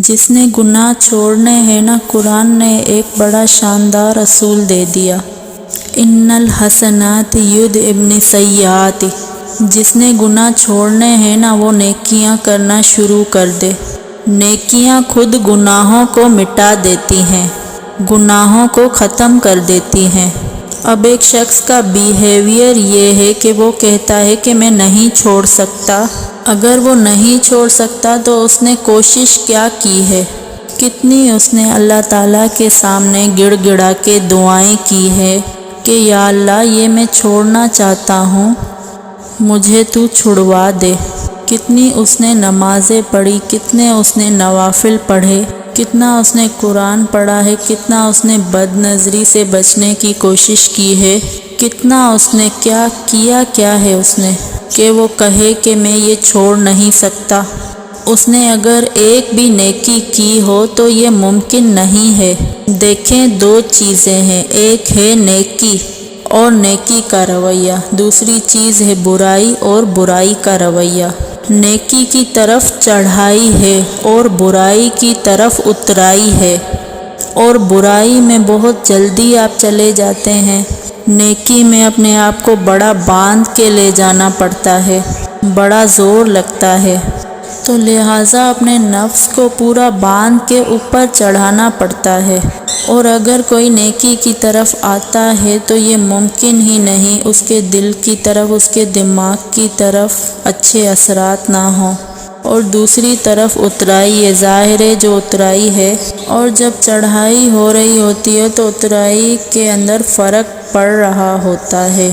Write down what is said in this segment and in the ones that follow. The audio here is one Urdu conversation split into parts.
جس نے گناہ چھوڑنے ہیں نا، قرآن نے ایک بڑا شاندار اصول دے دیا، ان الحسنات یذھبن السیئات۔ جس نے گناہ چھوڑنے ہیں نا، وہ نیکیاں کرنا شروع کر دے۔ نیکیاں خود گناہوں کو مٹا دیتی ہیں، گناہوں کو ختم کر دیتی ہیں۔ اب ایک شخص کا بیہیویئر یہ ہے کہ وہ کہتا ہے کہ میں نہیں چھوڑ سکتا۔ اگر وہ نہیں چھوڑ سکتا تو اس نے کوشش کیا کی ہے؟ کتنی اس نے اللہ تعالیٰ کے سامنے گڑ گڑا کے دعائیں کی ہے کہ یا اللہ یہ میں چھوڑنا چاہتا ہوں، مجھے تو چھڑوا دے۔ کتنی اس نے نمازیں پڑھی، کتنے اس نے نوافل پڑھے، کتنا اس نے قرآن پڑھا ہے، کتنا اس نے بد نظری سے بچنے کی کوشش کی ہے، کتنا اس نے کیا ہے اس نے کہ وہ کہے کہ میں یہ چھوڑ نہیں سکتا۔ اس نے اگر ایک بھی نیکی کی ہو تو یہ ممکن نہیں ہے۔ دیکھیں، دو چیزیں ہیں، ایک ہے نیکی اور نیکی کا رویہ، دوسری چیز ہے برائی اور برائی کا رویہ۔ نیکی کی طرف چڑھائی ہے اور برائی کی طرف اترائی ہے، اور برائی میں بہت جلدی آپ چلے جاتے ہیں۔ نیکی میں اپنے آپ کو بڑا باندھ کے لے جانا پڑتا ہے، بڑا زور لگتا ہے، تو لہٰذا اپنے نفس کو پورا باندھ کے اوپر چڑھانا پڑتا ہے۔ اور اگر کوئی نیکی کی طرف آتا ہے تو یہ ممکن ہی نہیں اس کے دل کی طرف، اس کے دماغ کی طرف اچھے اثرات نہ ہوں۔ اور دوسری طرف اترائی، یہ ظاہر ہے جو اترائی ہے، اور جب چڑھائی ہو رہی ہوتی ہے تو اترائی کے اندر فرق پڑ رہا ہوتا ہے،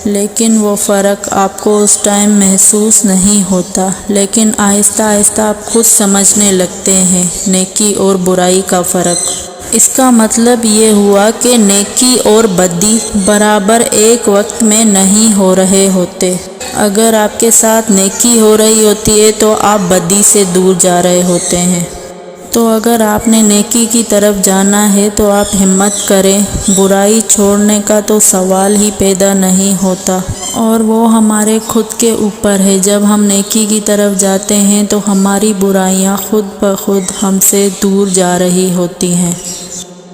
لیکن وہ فرق آپ کو اس ٹائم محسوس نہیں ہوتا، لیکن آہستہ آہستہ آپ خود سمجھنے لگتے ہیں نیکی اور برائی کا فرق۔ اس کا مطلب یہ ہوا کہ نیکی اور بدی برابر ایک وقت میں نہیں ہو رہے ہوتے۔ اگر آپ کے ساتھ نیکی ہو رہی ہوتی ہے تو آپ بدی سے دور جا رہے ہوتے ہیں۔ تو اگر آپ نے نیکی کی طرف جانا ہے تو آپ ہمت کریں، برائی چھوڑنے کا تو سوال ہی پیدا نہیں ہوتا، اور وہ ہمارے خود کے اوپر ہے۔ جب ہم نیکی کی طرف جاتے ہیں تو ہماری برائیاں خود بخود ہم سے دور جا رہی ہوتی ہیں۔